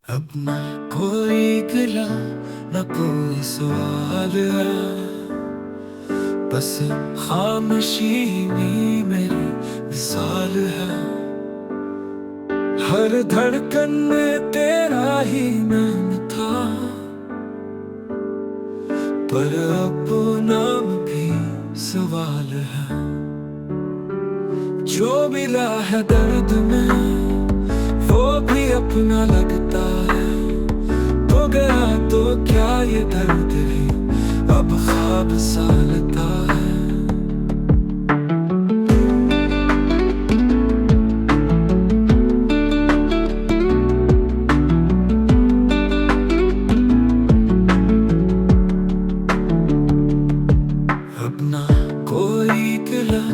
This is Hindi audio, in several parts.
अब न कोई गिला न कोई सवाल है, बस खामोशी में मेरी मिसाल है। हर धड़कन में तेरा ही नाम था, पर अब नाम भी सवाल है। जो मिला है दर्द में वो भी अपना लगता है, तो गया तो क्या ये दर्द ही अब ख्वाब सा लगता है। अब ना कोई गिला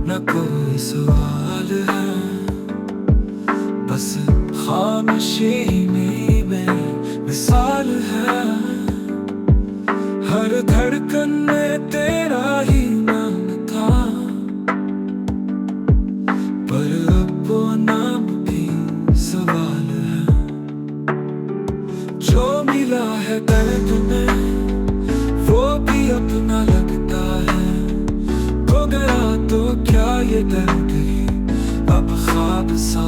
न कोई सवाल है, बस खामोशी में मेरी मिसाल है। हर धड़कन में तेरा ही नाम था, पर अब वो नाम भी सवाल है। जो मिला है दर्द में वो भी अपना लगता है, तो गया तो क्या ये दर्द ही अब ख्वाब सा